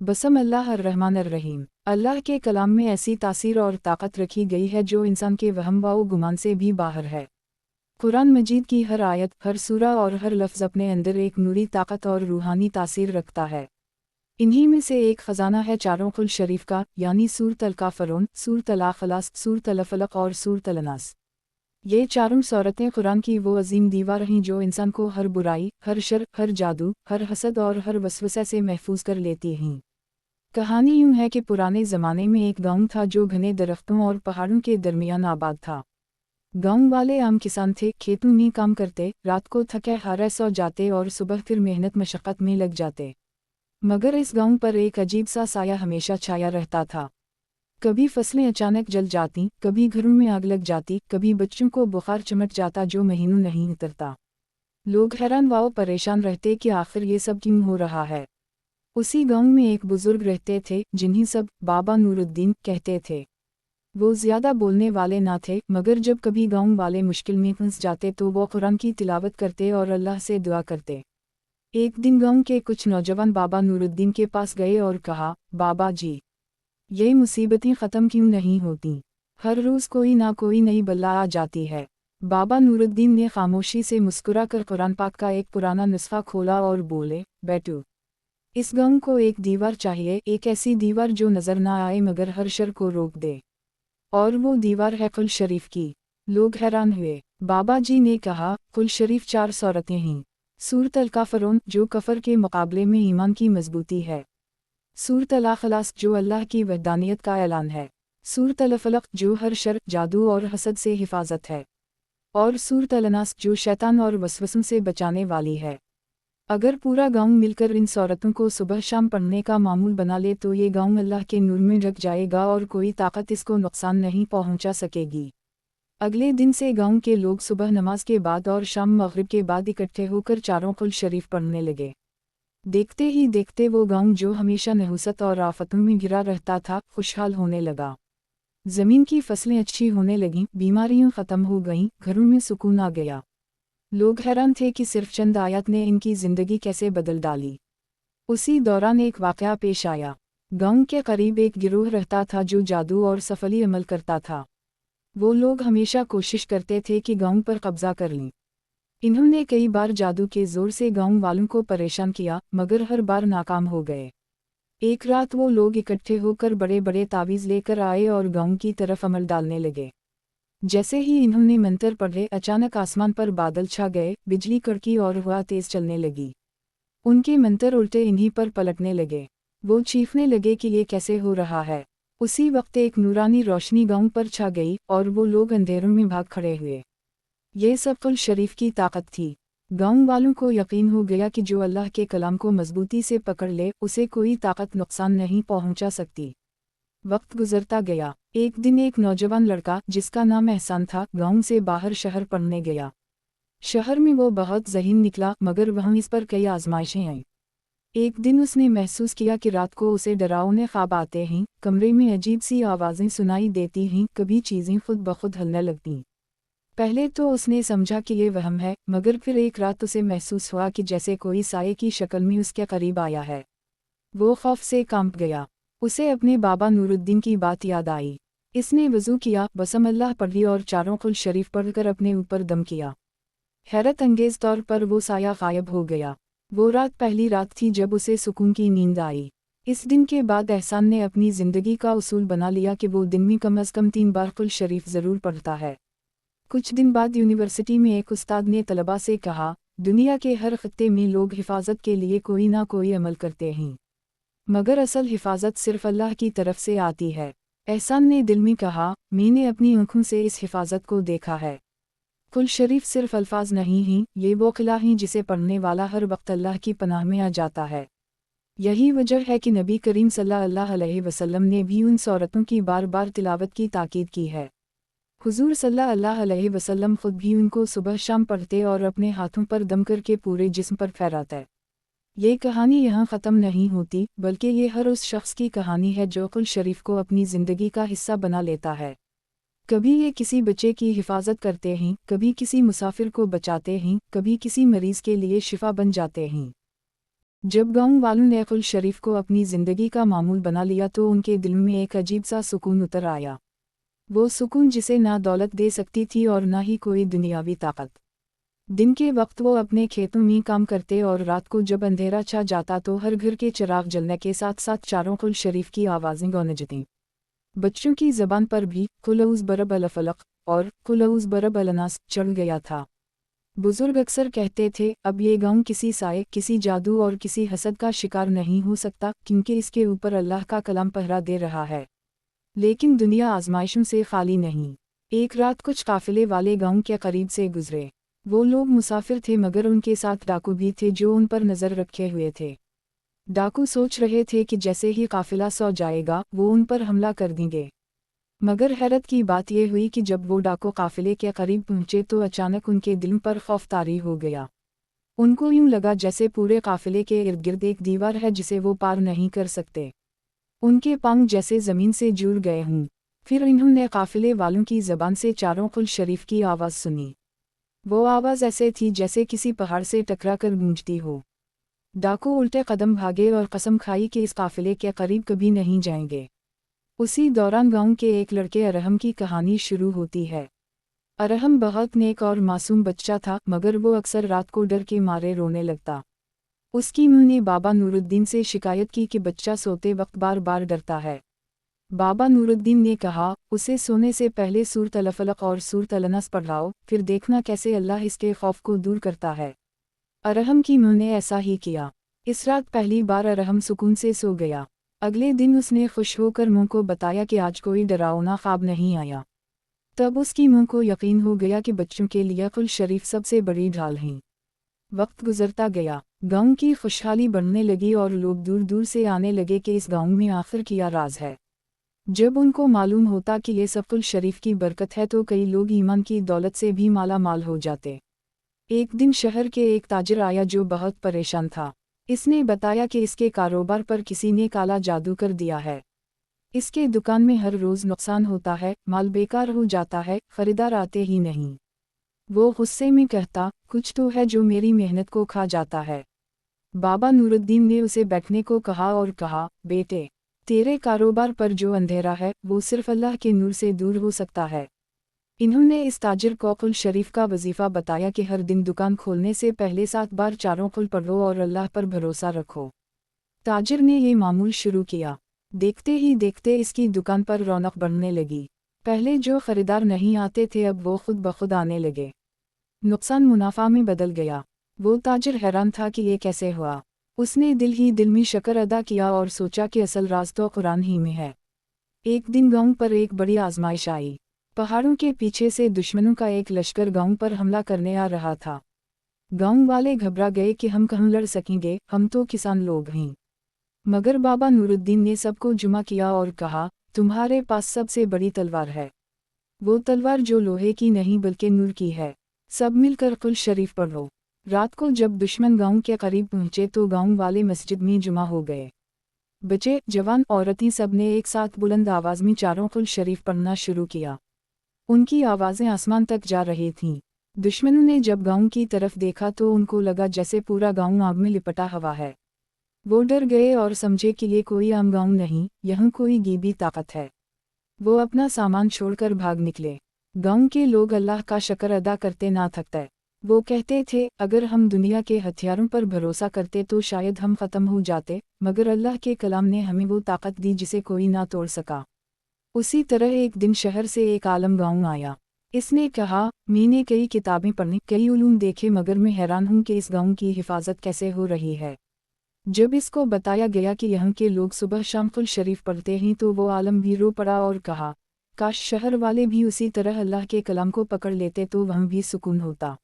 बसम अल्लाह अर्रहमान अर्रहीम। अल्लाह के कलाम में ऐसी तासीर और ताकत रखी गई है जो इंसान के वहम व गुमान से भी बाहर है। कुरान मजीद की हर आयत, हर सूरा और हर लफ्ज़ अपने अंदर एक नूरी ताकत और रूहानी तासीर रखता है। इन्हीं में से एक ख़जाना है चारों कुल शरीफ का, यानी सूरत अल-काफ़िरून, सूरत अल-अख़लास, सूरत अल-फ़लक़ और सूरत अल-नास। ये चारों सूरतें कुरान की वो अजीम दीवार हैं जो इंसान को हर बुराई, हर शर, हर जादू, हर हसद और हर वसवसे से महफूज कर लेती हैं। कहानी यूं है कि पुराने ज़माने में एक गांव था जो घने दरख्तों और पहाड़ों के दरमियान आबाद था। गांव वाले आम किसान थे, खेतों में काम करते, रात को थके हारे सो जाते और सुबह फिर मेहनत मशक्क़त में लग जाते। मगर इस गांव पर एक अजीब सा साया हमेशा छाया रहता था। कभी फसलें अचानक जल जाती, कभी घरों में आग लग जाती, कभी बच्चों को बुखार चमट जाता जो महीनों नहीं उतरता। लोग हैरान व परेशान रहते कि आखिर ये सब क्यों हो रहा है। उसी गांव में एक बुजुर्ग रहते थे जिन्हें सब बाबा नूरुद्दीन कहते थे। वो ज्यादा बोलने वाले ना थे, मगर जब कभी गांव वाले मुश्किल में फंस जाते तो वो कुरान की तिलावत करते और अल्लाह से दुआ करते। एक दिन गांव के कुछ नौजवान बाबा नूरुद्दीन के पास गए और कहा, बाबा जी, ये मुसीबतें ख़त्म क्यों नहीं होती? हर रोज़ कोई ना कोई नई बला आ जाती है। बाबा नूरुद्दीन ने खामोशी से मुस्कुरा कर कुरान पाक का एक पुराना नुस्खा खोला और बोले, बेटू, इस गांव को एक दीवार चाहिए, एक ऐसी दीवार जो नज़र ना आए मगर हर शर को रोक दे। और वो दीवार है कुल शरीफ की। लोग हैरान हुए। बाबा जी ने कहा, कुल शरीफ 4 सूरतें हैं। सूरत अल-काफ़िरून जो कफर के मुकाबले में ईमान की मजबूती है। सूरत अल-अख़लास जो अल्लाह की वहदानियत का ऐलान है। सूरत अल-फ़लक़ जो हर शर, जादू और हसद से हिफाजत है। और सूरत अल-नास जो शैतान और वसवसों से बचाने वाली है। अगर पूरा गांव मिलकर इन सूरतों को सुबह शाम पढ़ने का मामूल बना ले तो ये गांव अल्लाह के नूर में ढक जाएगा और कोई ताकत इसको नुकसान नहीं पहुंचा सकेगी। अगले दिन से गांव के लोग सुबह नमाज के बाद और शाम मगरिब के बाद इकट्ठे होकर चारों कुल शरीफ पढ़ने लगे। देखते ही देखते वो गांव जो हमेशा नहुसत और आफतों में घिरा रहता था, खुशहाल होने लगा। ज़मीन की फसलें अच्छी होने लगीं, बीमारियां ख़त्म हो गईं, घरों में सुकून आ गया। लोग हैरान थे कि सिर्फ चंद आयत ने इनकी ज़िंदगी कैसे बदल डाली। उसी दौरान एक वाक़या पेश आया। गांव के करीब एक गिरोह रहता था जो जादू और सफली अमल करता था। वो लोग हमेशा कोशिश करते थे कि गांव पर कब्जा कर लें। इन्होंने कई बार जादू के ज़ोर से गांव वालों को परेशान किया, मगर हर बार नाकाम हो गए। एक रात वो लोग इकट्ठे होकर बड़े बड़े तावीज़ लेकर आए और गांव की तरफ अमल डालने लगे। जैसे ही इन्होंने मंत्र पढ़े, अचानक आसमान पर बादल छा गए, बिजली कड़की और हवा तेज चलने लगी। उनके मंत्र उल्टे इन्हीं पर पलटने लगे। वो चीखने लगे कि ये कैसे हो रहा है। उसी वक्त एक नूरानी रोशनी गांव पर छा गई और वो लोग अंधेरों में भाग खड़े हुए। ये सब कुल शरीफ की ताकत थी। गांव वालों को यकीन हो गया कि जो अल्लाह के कलाम को मजबूती से पकड़ ले, उसे कोई ताकत नुकसान नहीं पहुंचा सकती। वक्त गुजरता गया। एक दिन एक नौजवान लड़का, जिसका नाम एहसान था, गांव से बाहर शहर पढ़ने गया। शहर में वो बहुत ज़हीन निकला, मगर वहाँ इस पर कई आजमाइशें आईं। एक दिन उसने महसूस किया कि रात को उसे डरावने ख्वाब आते हैं, कमरे में अजीब सी आवाज़ें सुनाई देती हैं, कभी चीज़ें खुद ब खुद हिलने लगतीं। पहले तो उसने समझा कि ये वहम है, मगर फिर एक रात उसे महसूस हुआ कि जैसे कोई साये की शक्ल में उसके करीब आया है। वो खौफ से कांप गया। उसे अपने बाबा नूरुद्दीन की बात याद आई। इसने वज़ू किया, बसम अल्लाह पढ़ी और चारों कुल शरीफ पढ़कर अपने ऊपर दम किया। हैरत अंगेज़ तौर पर वो साया गायब हो गया। वो रात पहली रात थी जब उसे सुकून की नींद आई। इस दिन के बाद एहसान ने अपनी ज़िंदगी का उसूल बना लिया कि वो दिन में कम अज़ कम 3 बार कुल शरीफ ज़रूर पढ़ता है। कुछ दिन बाद यूनिवर्सिटी में एक उस्ताद ने तलबा से कहा, दुनिया के हर खत्ते में लोग हिफाजत के लिए कोई ना कोई अमल करते हैं, मगर असल हिफाजत सिर्फ अल्लाह की तरफ से आती है। एहसान ने दिल में कहा, मैंने अपनी आँखों से इस हिफाजत को देखा है। कुल शरीफ सिर्फ अल्फाज नहीं हैं, ये वो किला हैं जिसे पढ़ने वाला हर वक्त अल्लाह की पनाह में आ जाता है। यही वजह है कि नबी करीम सल्लल्लाहु अलैहि वसल्लम ने भी उन सूरतों की बार बार तिलावत की ताकीद की है। हुजूर सल्लल्लाहु अलैहि वसल्लम खुद भी उनको सुबह शाम पढ़ते और अपने हाथों पर दम करके पूरे जिस्म पर फहराते। ये कहानी यहाँ ख़त्म नहीं होती, बल्कि ये हर उस शख्स की कहानी है जो कुल शरीफ को अपनी ज़िंदगी का हिस्सा बना लेता है। कभी ये किसी बच्चे की हिफाजत करते हैं, कभी किसी मुसाफिर को बचाते हैं, कभी किसी मरीज़ के लिए शिफा बन जाते हैं। जब गांव वालों ने कुल शरीफ को अपनी ज़िंदगी का मामूल बना लिया तो उनके दिल में एक अजीब सा सुकून उतर आया। वो सुकून जिसे ना दौलत दे सकती थी और ना ही कोई दुनियावी ताकत। दिन के वक्त वो अपने खेतों में काम करते और रात को जब अंधेरा छा जाता तो हर घर के चिराग जलने के साथ साथ चारों कुल शरीफ की आवाज़ें गूंजतीं। बच्चों की ज़बान पर भी कुल औज़ बरब अल फलक और कुल औज़ बरब अल नास चढ़ गया था। बुजुर्ग अक्सर कहते थे, अब ये गांव किसी साए, किसी जादू और किसी हसद का शिकार नहीं हो सकता, क्योंकि इसके ऊपर अल्लाह का कलाम पहरा दे रहा है। लेकिन दुनिया आजमाइशों से खाली नहीं। एक रात कुछ काफिले वाले गांव के करीब से गुजरे। वो लोग मुसाफिर थे मगर उनके साथ डाकू भी थे जो उन पर नज़र रखे हुए थे। डाकू सोच रहे थे कि जैसे ही काफिला सो जाएगा वो उन पर हमला कर देंगे। मगर हैरत की बात यह हुई कि जब वो डाकू काफिले के करीब पहुंचे तो अचानक उनके दिल पर खौफ तारी हो गया। उनको यूं लगा जैसे पूरे काफिले के इर्द गिर्द एक दीवार है जिसे वो पार नहीं कर सकते। उनके पांव जैसे ज़मीन से जुड़ गए हों। फिर इन्होंने काफिले वालों की ज़बान से चारों कुल शरीफ की आवाज़ सुनी। वो आवाज़ ऐसे थी जैसे किसी पहाड़ से टकरा कर गूंजती हो। डाकू उल्टे कदम भागे और कसम खाई कि इस काफिले के करीब कभी नहीं जाएंगे। उसी दौरान गांव के एक लड़के अरहम की कहानी शुरू होती है। अरहम बहुत नेक और मासूम बच्चा था मगर वो अक्सर रात को डर के मारे रोने लगता। उसकी मां ने बाबा नूरुद्दीन से शिकायत की कि बच्चा सोते वक्त बार बार डरता है। बाबा नूरुद्दीन ने कहा, उसे सोने से पहले सूरत अल फलक और सूरत अल नास पढ़ाओ, फिर देखना कैसे अल्लाह इसके खौफ को दूर करता है। अरहम की मां ने ऐसा ही किया। इस रात पहली बार अरहम सुकून से सो गया। अगले दिन उसने खुश होकर मां को बताया कि आज कोई डरावना ख्वाब नहीं आया। तब उसकी मां को यकीन हो गया कि बच्चों के लिए कुल शरीफ सबसे बड़ी ढाल है। वक्त गुजरता गया, गांव की खुशहाली बढ़ने लगी और लोग दूर दूर से आने लगे कि इस गांव में आखिर क्या राज है। जब उनको मालूम होता कि ये सब कुल शरीफ की बरकत है तो कई लोग ईमान की दौलत से भी माला माल हो जाते। एक दिन शहर के एक ताजिर आया जो बहुत परेशान था। इसने बताया कि इसके कारोबार पर किसी ने काला जादू कर दिया है। इसके दुकान में हर रोज़ नुकसान होता है, माल बेकार हो जाता है, खरीदार आते ही नहीं। वो गुस्से में कहता, कुछ तो है जो मेरी मेहनत को खा जाता है। बाबा नूरुद्दीन ने उसे बैठने को कहा और कहा, बेटे, तेरे कारोबार पर जो अंधेरा है वो सिर्फ अल्लाह के नूर से दूर हो सकता है। इन्होंने इस ताजिर को कुल शरीफ का वजीफ़ा बताया कि हर दिन दुकान खोलने से पहले 7 बार चारों कुल पढ़ो और अल्लाह पर भरोसा रखो। ताजिर ने ये मामूल शुरू किया। देखते ही देखते इसकी दुकान पर रौनक बढ़ने लगी। पहले जो खरीदार नहीं आते थे अब वो खुद ब खुद आने लगे। नुकसान मुनाफा में बदल गया। वो ताजिर हैरान था कि ये कैसे हुआ। उसने दिल ही दिल में शुक्र अदा किया और सोचा कि असल राज तो कुरान ही में है। एक दिन गांव पर एक बड़ी आजमाइश आई। पहाड़ों के पीछे से दुश्मनों का एक लश्कर गांव पर हमला करने आ रहा था। गांव वाले घबरा गए कि हम कहाँ लड़ सकेंगे, हम तो किसान लोग हैं। मगर बाबा नूरुद्दीन ने सबको जुमा किया और कहा, तुम्हारे पास सबसे बड़ी तलवार है। वो तलवार जो लोहे की नहीं बल्कि नूर की है। सब मिलकर कुल शरीफ पढ़ो। रात को जब दुश्मन गांव के करीब पहुंचे तो गांव वाले मस्जिद में जुमा हो गए। बच्चे, जवान, औरतें सब ने एक साथ बुलंद आवाज़ में चारों कुल शरीफ पढ़ना शुरू किया। उनकी आवाज़ें आसमान तक जा रही थीं। दुश्मनों ने जब गांव की तरफ देखा तो उनको लगा जैसे पूरा गांव आग में लिपटा हुआ है। वो डर गए और समझे कि ये कोई आम गांव नहीं, यहाँ कोई गीबी ताकत है। वो अपना सामान छोड़कर भाग निकले। गांव के लोग अल्लाह का शुक्र अदा करते ना थकते। वो कहते थे, अगर हम दुनिया के हथियारों पर भरोसा करते तो शायद हम ख़त्म हो जाते, मगर अल्लाह के कलाम ने हमें वो ताकत दी जिसे कोई ना तोड़ सका। उसी तरह एक दिन शहर से एक आलम गांव आया। इसने कहा, मैंने कई किताबें पढ़ी, कई उलूम देखे, मगर मैं हैरान हूँ कि इस गांव की हिफाजत कैसे हो रही है। जब इसको बताया गया कि यहाँ के लोग सुबह शाम कुल शरीफ पढ़ते हैं तो वो आलम भी रो पड़ा और कहा, काश शहर वाले भी उसी तरह अल्लाह के कलाम को पकड़ लेते तो वहाँ भी सुकून होता।